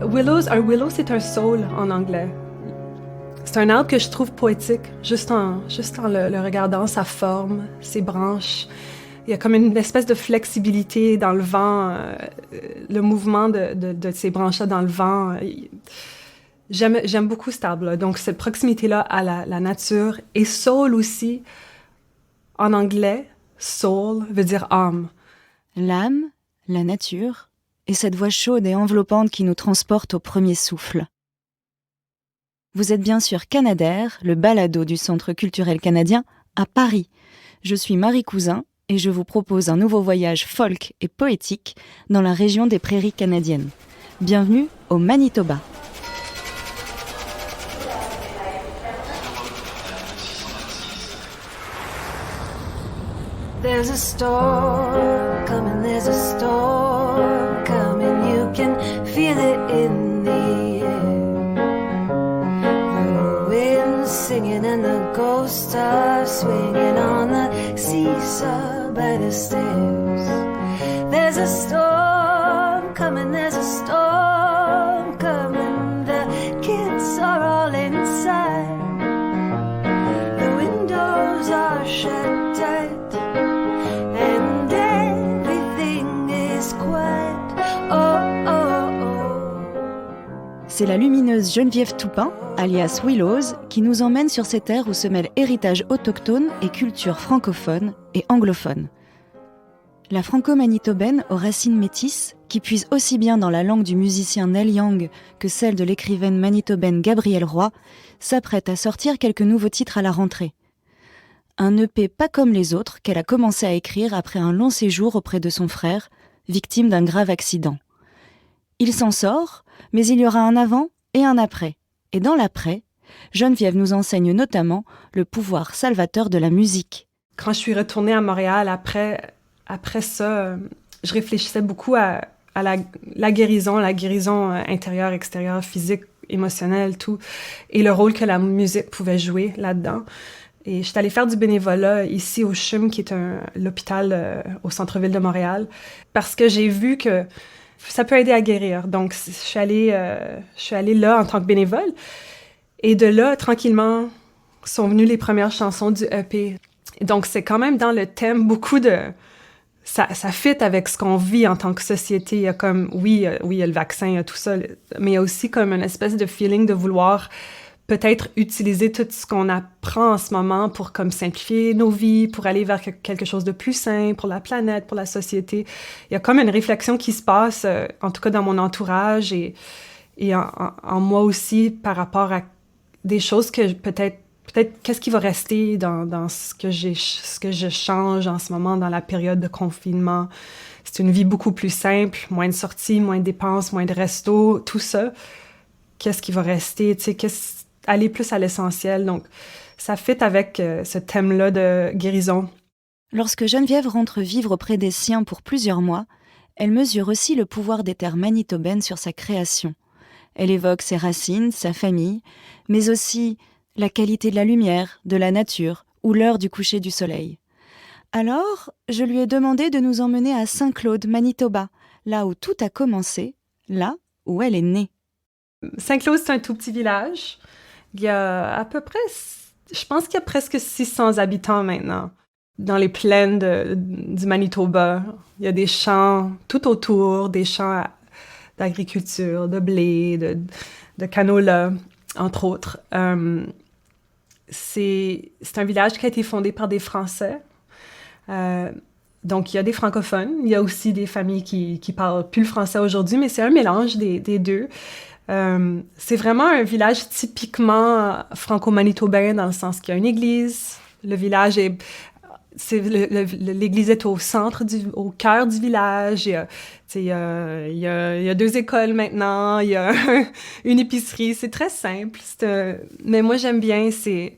Un willow, c'est un saule en anglais. C'est un arbre que je trouve poétique, juste en le regardant, sa forme, ses branches. Il y a comme une espèce de flexibilité dans le vent, le mouvement de ces branches-là dans le vent. J'aime beaucoup cet arbre-là. Donc, cette proximité-là à la nature. Et soul aussi, en anglais, soul veut dire âme. L'âme, la nature, et cette voix chaude et enveloppante qui nous transporte au premier souffle. Vous êtes bien sûr Canadair, le balado du Centre culturel canadien, à Paris. Je suis Marie Cousin et je vous propose un nouveau voyage folk et poétique dans la région des prairies canadiennes. Bienvenue au Manitoba. There's a storm coming, there's a storm coming, you can feel it in the air. The wind's singing and the ghosts are swinging on the seesaw by the stairs. There's a storm coming, there's a storm coming, the kids are all inside. The windows are shut tight. C'est la lumineuse Geneviève Toupin, alias Willows, qui nous emmène sur ces terres où se mêlent héritage autochtone et culture francophone et anglophone. La franco-manitobaine aux racines métisses, qui puise aussi bien dans la langue du musicien Neil Young que celle de l'écrivaine manitobaine Gabrielle Roy, s'apprête à sortir quelques nouveaux titres à la rentrée. Un EP pas comme les autres qu'elle a commencé à écrire après un long séjour auprès de son frère, victime d'un grave accident. Il s'en sort, mais il y aura un avant et un après. Et dans l'après, Geneviève nous enseigne notamment le pouvoir salvateur de la musique. Quand je suis retournée à Montréal, après ça, je réfléchissais beaucoup à la guérison intérieure, extérieure, physique, émotionnelle, tout, et le rôle que la musique pouvait jouer là-dedans. Et je suis allée faire du bénévolat ici au CHUM, qui est l'hôpital au centre-ville de Montréal, parce que j'ai vu que ça peut aider à guérir. Donc, je suis allée là en tant que bénévole. Et de là, tranquillement, sont venues les premières chansons du EP. Et donc, c'est quand même dans le thème beaucoup de... Ça fit avec ce qu'on vit en tant que société. Il y a comme... Oui, il y a le vaccin, il y a tout ça, mais il y a aussi comme une espèce de feeling de vouloir peut-être utiliser tout ce qu'on apprend en ce moment pour comme simplifier nos vies, pour aller vers quelque chose de plus sain pour la planète, pour la société. Il y a comme une réflexion qui se passe, en tout cas dans mon entourage et en moi aussi par rapport à des choses que peut-être qu'est-ce qui va rester dans ce que je change en ce moment dans la période de confinement. C'est une vie beaucoup plus simple, moins de sorties, moins de dépenses, moins de restos, tout ça. Qu'est-ce qui va rester, tu sais, aller plus à l'essentiel. Donc, ça fit avec ce thème-là de guérison. Lorsque Geneviève rentre vivre auprès des siens pour plusieurs mois, elle mesure aussi le pouvoir des terres manitobaines sur sa création. Elle évoque ses racines, sa famille, mais aussi la qualité de la lumière, de la nature ou l'heure du coucher du soleil. Alors, je lui ai demandé de nous emmener à Saint-Claude, Manitoba, là où tout a commencé, là où elle est née. Saint-Claude, c'est un tout petit village. Il y a à peu près, je pense qu'il y a presque 600 habitants maintenant. Dans les plaines du Manitoba, il y a des champs tout autour, des champs d'agriculture, de blé, de canola, entre autres. C'est un village qui a été fondé par des Français. Donc, il y a des francophones. Il y a aussi des familles qui parlent plus le français aujourd'hui, mais c'est un mélange des deux. C'est vraiment un village typiquement franco-manitobain dans le sens qu'il y a une église. Le village l'église est au centre, au cœur du village. Il y a 2 écoles maintenant. Il y a une épicerie. C'est très simple. Mais moi, j'aime bien. Il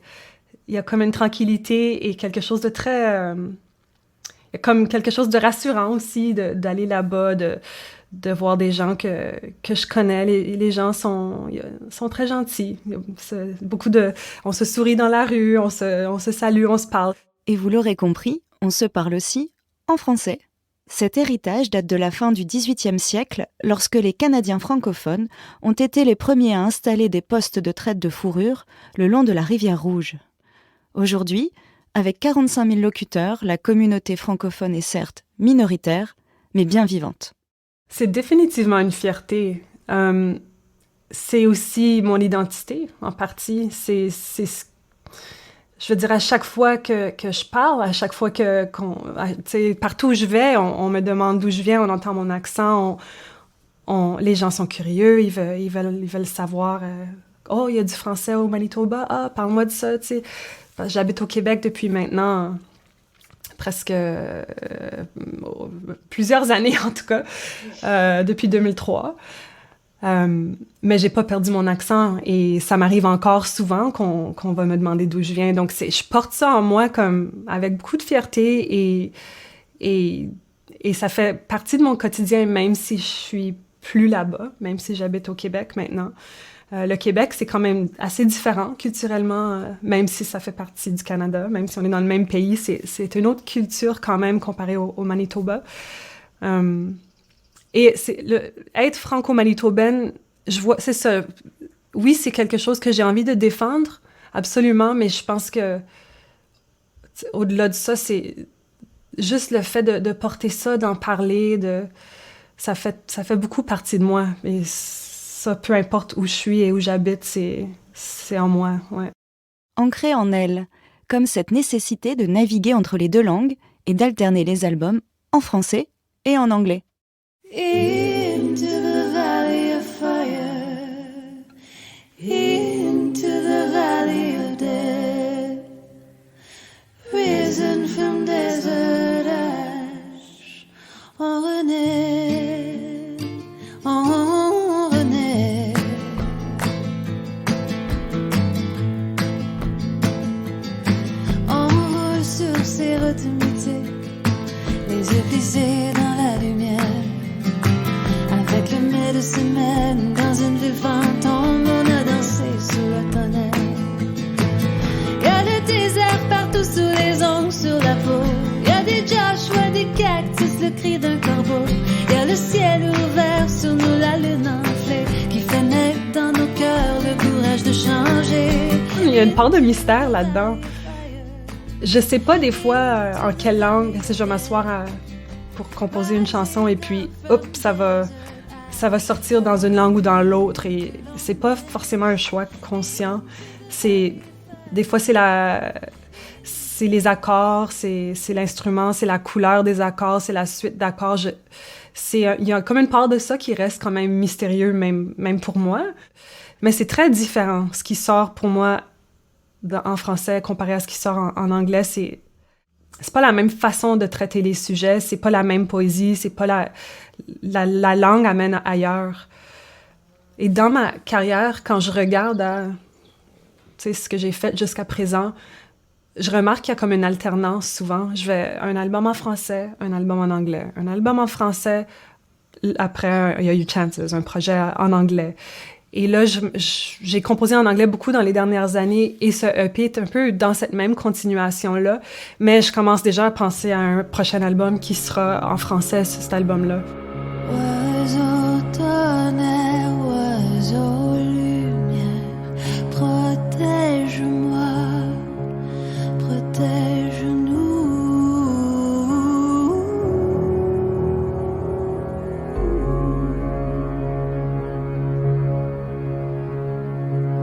y a comme une tranquillité et quelque chose de très... il y a comme quelque chose de rassurant aussi d'aller là-bas, de voir des gens que je connais. Les gens sont très gentils. On se sourit dans la rue, on se salue, on se parle. Et vous l'aurez compris, on se parle aussi en français. Cet héritage date de la fin du XVIIIe siècle, lorsque les Canadiens francophones ont été les premiers à installer des postes de traite de fourrure le long de la rivière Rouge. Aujourd'hui, avec 45 000 locuteurs, la communauté francophone est certes minoritaire, mais bien vivante. C'est définitivement une fierté. C'est aussi mon identité, en partie. Je veux dire, à chaque fois que je parle, à chaque fois partout où je vais, on me demande d'où je viens, on entend mon accent, les gens sont curieux, ils veulent savoir. Oh, il y a du français au Manitoba. Ah, parle-moi de ça, tu sais. J'habite au Québec depuis maintenant presque plusieurs années, en tout cas, depuis 2003. Mais j'ai pas perdu mon accent et ça m'arrive encore souvent qu'on va me demander d'où je viens. Donc, je porte ça en moi comme avec beaucoup de fierté et ça fait partie de mon quotidien, même si je suis plus là-bas, même si j'habite au Québec maintenant. Le Québec, c'est quand même assez différent culturellement, même si ça fait partie du Canada, même si on est dans le même pays, c'est une autre culture quand même comparée au Manitoba. Et être franco-manitobaine, je vois, c'est ça. Oui, c'est quelque chose que j'ai envie de défendre, absolument, mais je pense que au-delà de ça, c'est juste le fait de porter ça, d'en parler, ça fait beaucoup partie de moi. Et ça, peu importe où je suis et où j'habite, c'est en moi, ouais. Ancré en elle, comme cette nécessité de naviguer entre les deux langues et d'alterner les albums en français et en anglais. Into the valley of fire, into the valley of death, risen from desert ash, on renaît, on renaît. On roule sur ces routes mythiques, les yeux fixés dans la lumière. Avec le mai de semaine, dans une ville fantôme, on a dansé sous le tonnerre. Y a le désert partout sous les ongles, sur la peau. Y a des Joshua, des cactus, le cri d'un corbeau. Y a le ciel ouvert sur nous, la lune enflée, qui fait naître dans nos cœurs le courage de changer. Il y a une part de mystère là-dedans. Je sais pas des fois en quelle langue, si je vais m'asseoir pour composer une chanson et puis, hop, ça va sortir dans une langue ou dans l'autre et c'est pas forcément un choix conscient. Des fois, c'est les accords, c'est l'instrument, c'est la couleur des accords, c'est la suite d'accords. Il y a comme une part de ça qui reste quand même mystérieux, même pour moi. Mais c'est très différent. Ce qui sort pour moi en français comparé à ce qui sort en anglais, c'est pas la même façon de traiter les sujets, c'est pas la même poésie, c'est pas la langue amène ailleurs. Et dans ma carrière, quand je regarde ce que j'ai fait jusqu'à présent, je remarque qu'il y a comme une alternance souvent. Je fais un album en français, un album en anglais. Un album en français, après, il y a eu Chances, un projet en anglais. Et là, j'ai composé en anglais beaucoup dans les dernières années et ce EP est un peu dans cette même continuation-là. Mais je commence déjà à penser à un prochain album qui sera en français, cet album-là. Oiseau tonnerre, oiseau lumière, protège-moi, protège-nous.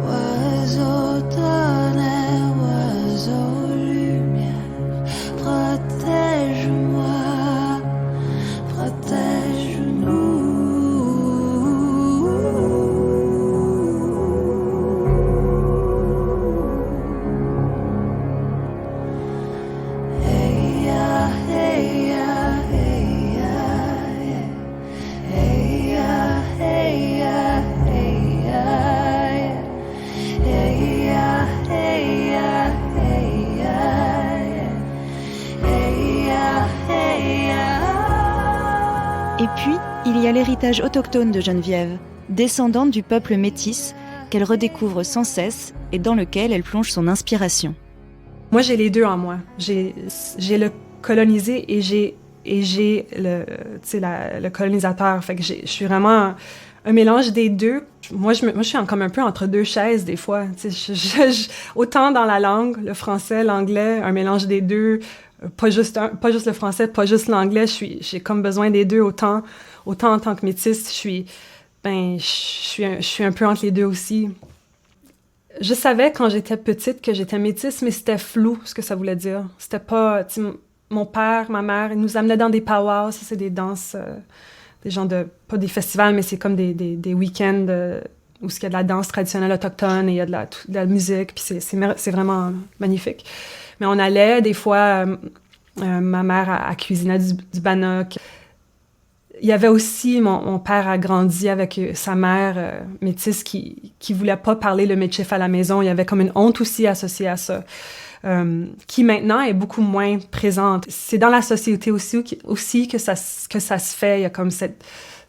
Oiseau tonnerre, oiseau lumière, protège-moi, protège-nous. Hey ya, hey ya, hey ya, hey ya, hey ya, hey ya, hey ya, hey ya, hey ya, hey ya. Et puis, il y a l'héritage autochtone de Geneviève, descendante du peuple métis, qu'elle redécouvre sans cesse et dans lequel elle plonge son inspiration. Moi, j'ai les deux en moi. J'ai le colonisé et et j'ai le colonisateur. Fait que je suis vraiment un mélange des deux. Moi, je suis comme un peu entre deux chaises des fois. Autant dans la langue, le français, l'anglais, un mélange des deux. Pas juste le français, pas juste l'anglais. J'ai comme besoin des deux autant en tant que métisse. Je suis un peu entre les deux aussi. Je savais quand j'étais petite que j'étais métisse, mais c'était flou ce que ça voulait dire. C'était pas... Mon père, ma mère, ils nous amenaient dans des powwows. Ça, c'est des danses, des gens pas des festivals, mais c'est comme des week-ends où il y a de la danse traditionnelle autochtone et il y a de la musique, puis c'est vraiment magnifique. Mais on allait, des fois, ma mère, elle cuisinait du bannock. Il y avait aussi, mon père a grandi avec sa mère métisse qui voulait pas parler le métchif à la maison. Il y avait comme une honte aussi associée à ça, qui maintenant est beaucoup moins présente. C'est dans la société aussi que ça se fait. Il y a comme cette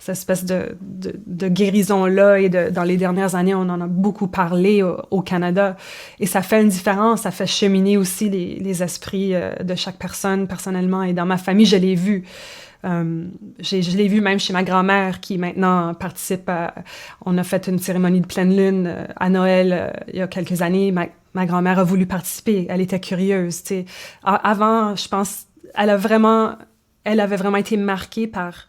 espèce de guérison-là, et dans les dernières années, on en a beaucoup parlé au Canada. Et ça fait une différence, ça fait cheminer aussi les esprits de chaque personne personnellement. Et dans ma famille, je l'ai vu. Je l'ai vu même chez ma grand-mère qui maintenant participe on a fait une cérémonie de pleine lune à Noël il y a quelques années. Ma grand-mère a voulu participer, elle était curieuse, tu sais. Avant, je pense, elle avait vraiment été marquée par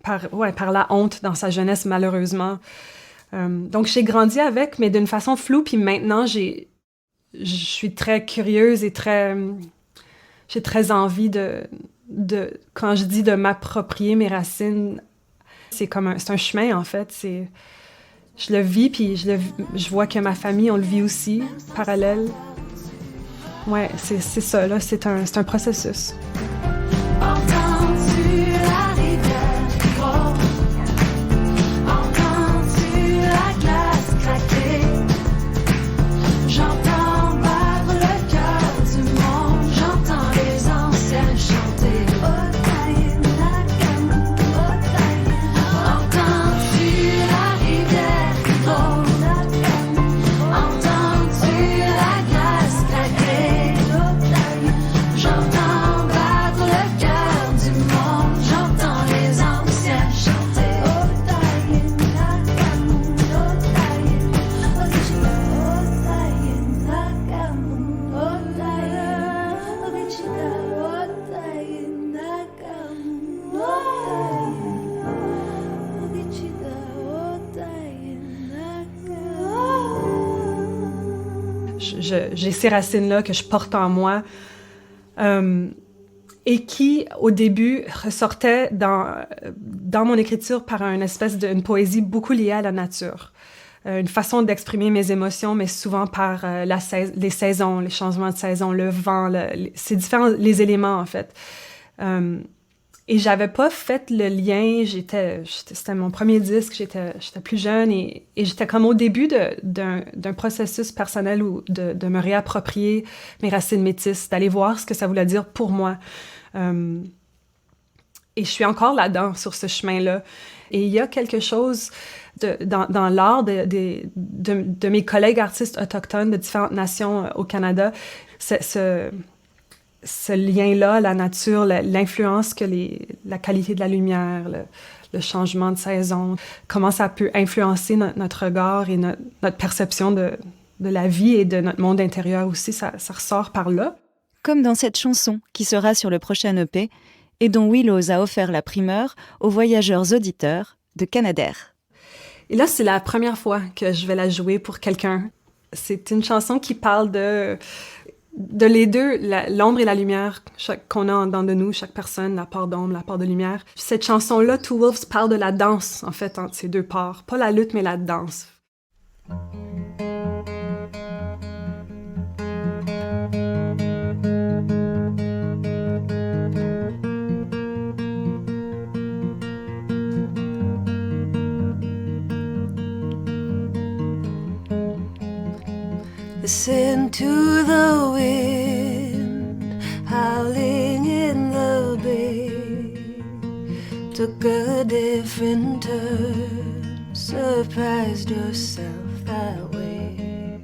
la honte dans sa jeunesse, malheureusement. Donc j'ai grandi avec, mais d'une façon floue, puis maintenant je suis très curieuse et j'ai très envie quand je dis de m'approprier mes racines, c'est un chemin, en fait. Je le vis, puis je vois que ma famille, on le vit aussi, parallèle. Ouais, c'est ça, là, c'est un processus. J'ai ces racines-là que je porte en moi et qui, au début, ressortaient dans mon écriture par une poésie beaucoup liée à la nature. Une façon d'exprimer mes émotions, mais souvent par les saisons, les changements de saison, le vent, c'est différent, les éléments, en fait. Et j'avais pas fait le lien, c'était mon premier disque, j'étais plus jeune et j'étais comme au début d'un processus personnel de me réapproprier mes racines métisses, d'aller voir ce que ça voulait dire pour moi. Et je suis encore là-dedans, sur ce chemin-là. Et il y a quelque chose dans l'art de mes collègues artistes autochtones de différentes nations au Canada, ce lien-là, la nature, l'influence que la qualité de la lumière, le changement de saison, comment ça peut influencer notre regard et notre perception de la vie et de notre monde intérieur aussi, ça ressort par là. Comme dans cette chanson qui sera sur le prochain EP et dont Willows a offert la primeur aux voyageurs auditeurs de Canadair. Et là, c'est la première fois que je vais la jouer pour quelqu'un. C'est une chanson qui parle de les deux, l'ombre et la lumière qu'on a en dedans de nous, chaque personne, la part d'ombre, la part de lumière. Cette chanson-là, Two Wolves, parle de la danse, en fait, entre ces deux parts. Pas la lutte, mais la danse. Listen to the wind howling in the bay. Took a different turn, surprised yourself that way.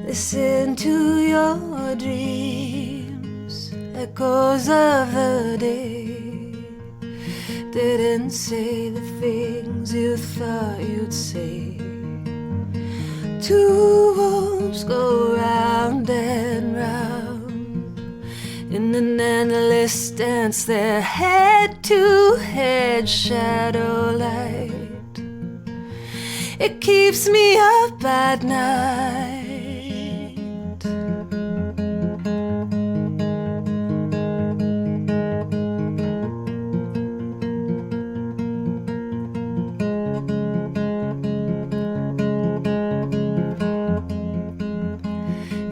Listen to your dreams echoes of the day didn't say the things you thought you'd say. Two wolves go round and round in an endless dance, their head-to-head shadow light. It keeps me up at night.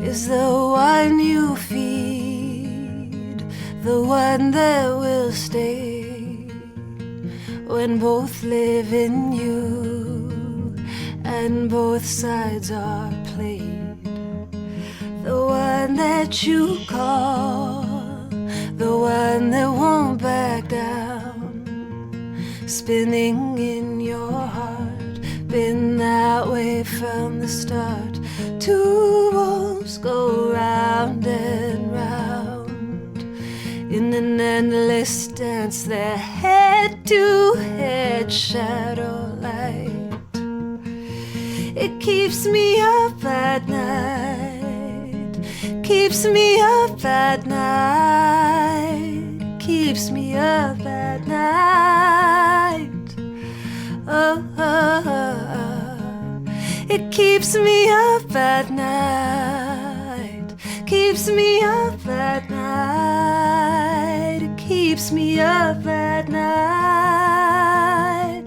Is the one you feed the one that will stay when both live in you and both sides are played? The one that you call, the one that won't back down, spinning in your heart, been that way from the start. Two wolves go round and round in an endless dance, their head-to-head shadow light. It keeps me up at night, keeps me up at night, keeps me up at night. Oh, oh, oh, oh. It keeps me up at night, keeps me up at night, it keeps me up at night.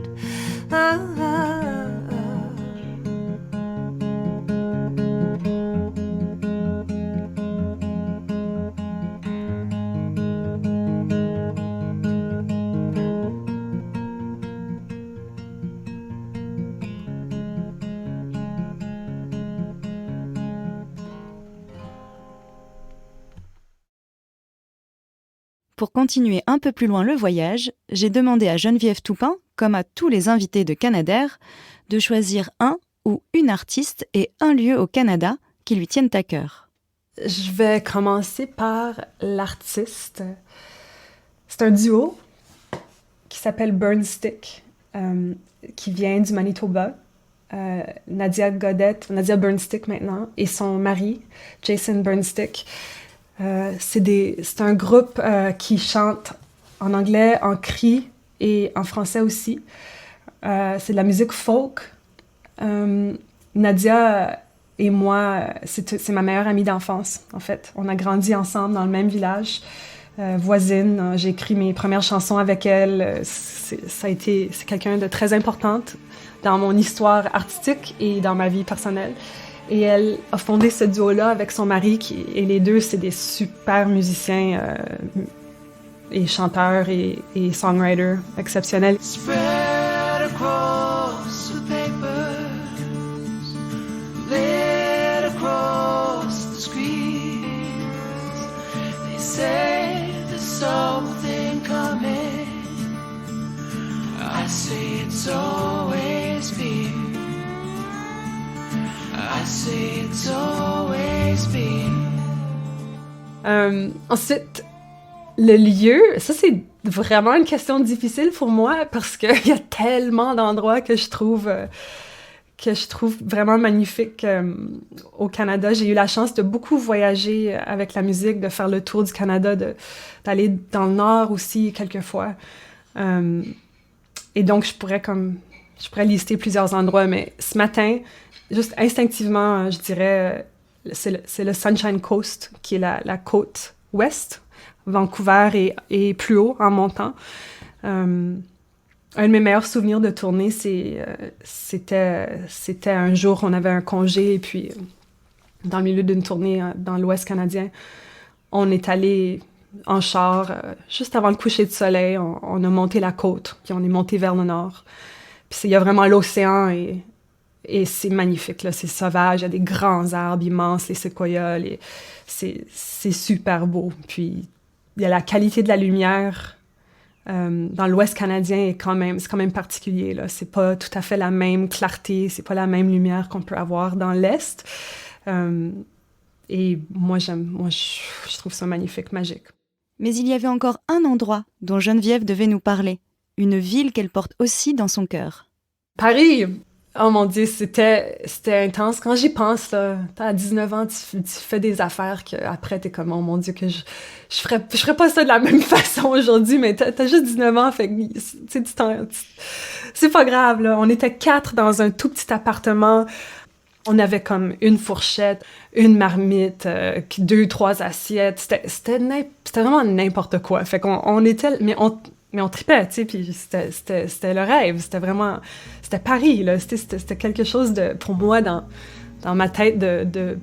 Oh, oh, oh. Pour continuer un peu plus loin le voyage, j'ai demandé à Geneviève Toupin, comme à tous les invités de Canadair, de choisir un ou une artiste et un lieu au Canada qui lui tiennent à cœur. Je vais commencer par l'artiste. C'est un duo qui s'appelle Burnstick, qui vient du Manitoba. Nadia Burnstick maintenant, et son mari, Jason Burnstick. C'est un groupe qui chante en anglais, en cri et en français aussi. C'est de la musique folk. Nadia et moi, c'est ma meilleure amie d'enfance, en fait. On a grandi ensemble dans le même village, voisine. J'ai écrit mes premières chansons avec elle. C'est quelqu'un de très importante dans mon histoire artistique et dans ma vie personnelle. Et elle a fondé ce duo-là avec son mari, et les deux, c'est des super musiciens et chanteurs et songwriters exceptionnels. Spread across the papers, laid across the screens. They say there's something coming. I say it's always been. I say it's always been. Ensuite, le lieu, ça c'est vraiment une question difficile pour moi parce qu'il y a tellement d'endroits que je trouve vraiment magnifiques au Canada. J'ai eu la chance de beaucoup voyager avec la musique, de faire le tour du Canada, d'aller dans le Nord aussi quelquefois. Et donc je pourrais lister plusieurs endroits, mais ce matin, juste instinctivement, je dirais, c'est le Sunshine Coast, qui est la côte ouest, Vancouver et plus haut en montant. Un de mes meilleurs souvenirs de tournée, c'était un jour, on avait un congé, et puis dans le milieu d'une tournée dans l'Ouest canadien, on est allé en char, juste avant le coucher de soleil, on a monté la côte, puis on est monté vers le nord. Puis il y a vraiment l'océan et c'est magnifique, là, c'est sauvage, il y a des grands arbres immenses, les séquoias, c'est super beau. Puis il y a la qualité de la lumière dans l'Ouest canadien, c'est quand même particulier, là. C'est pas tout à fait la même clarté, c'est pas la même lumière qu'on peut avoir dans l'Est. Et moi, je trouve ça magnifique, magique. Mais il y avait encore un endroit dont Geneviève devait nous parler, une ville qu'elle porte aussi dans son cœur. Paris! Oh mon Dieu, c'était intense. Quand j'y pense, là, à 19 ans, tu fais des affaires que après t'es comme, oh mon Dieu, que je ferais pas ça de la même façon aujourd'hui, mais t'as juste 19 ans, fait que, tu sais, c'est pas grave, là. On était 4 dans un tout petit appartement. On avait comme une fourchette, une marmite, 2, 3 assiettes. C'était vraiment n'importe quoi. Fait qu'on était... Mais on tripait, tu sais, puis c'était le rêve. C'était Paris, là. C'était quelque chose de... Pour moi, dans ma tête de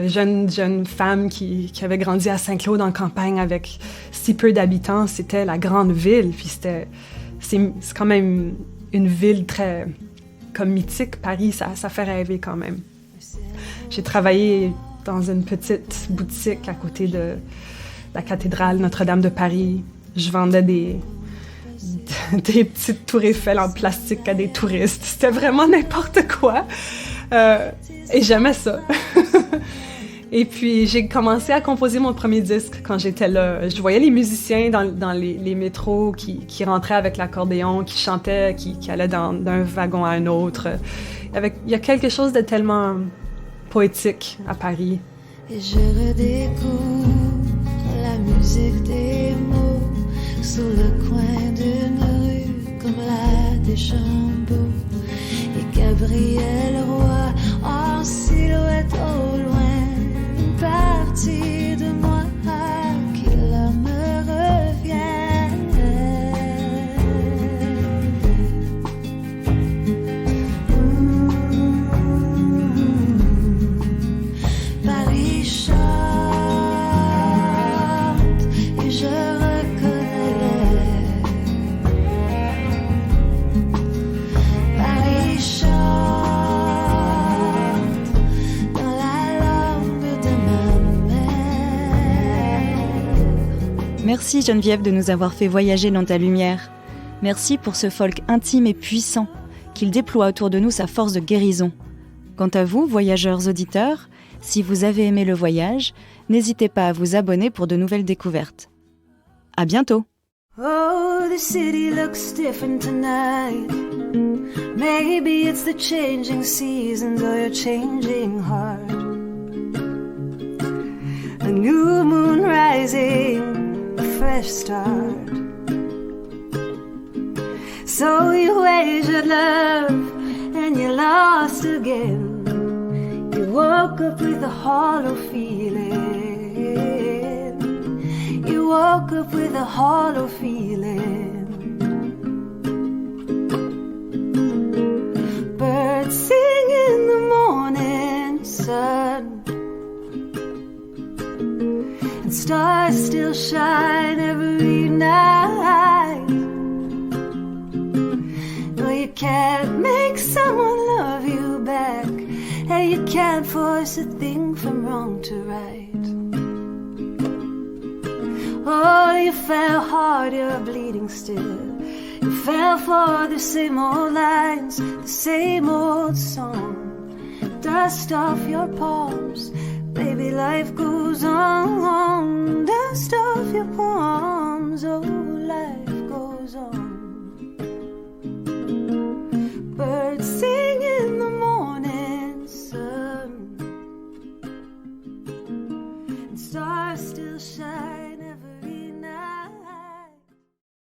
jeune femme qui avait grandi à Saint-Claude en campagne avec si peu d'habitants, c'était la grande ville. Puis c'est quand même une ville très... comme mythique, Paris, ça fait rêver quand même. J'ai travaillé dans une petite boutique à côté de la cathédrale Notre-Dame de Paris. Je vendais des petites tours Eiffel en plastique à des touristes. C'était vraiment n'importe quoi. Et j'aimais ça. Et puis, j'ai commencé à composer mon premier disque quand j'étais là. Je voyais les musiciens dans les métros qui rentraient avec l'accordéon, qui chantaient, qui allaient d'un wagon à un autre. Il y a quelque chose de tellement poétique à Paris. Et je redécouvre la musique des mots sous le coin d'une rue comme la Deschambault. Et Gabriel Roy en silhouette au loin, une partie de moi qui là me revient. Paris chante et je reconnais. Paris chante dans la langue de ma mère. Merci Geneviève de nous avoir fait voyager dans ta lumière. Merci pour ce folk intime et puissant, qu'il déploie autour de nous sa force de guérison. Quant à vous, voyageurs auditeurs, si vous avez aimé le voyage, n'hésitez pas à vous abonner pour de nouvelles découvertes. À bientôt! Oh, the city looks different tonight. Maybe it's the changing seasons or your changing heart. A new moon rising, a fresh start. So you wagered love and you lost again. You woke up with a hollow feeling. You woke up with a hollow feeling. Birds sing in the morning sun, and stars still shine every night. No, you can't make someone love you back, and you can't force a thing from wrong to right. Oh, you fell hard, you're bleeding still. You fell for the same old lines, the same old song. Dust off your palms, baby, life goes on. Dust off your palms, oh, life goes on. Birds sing in the morning sun, and stars still shine.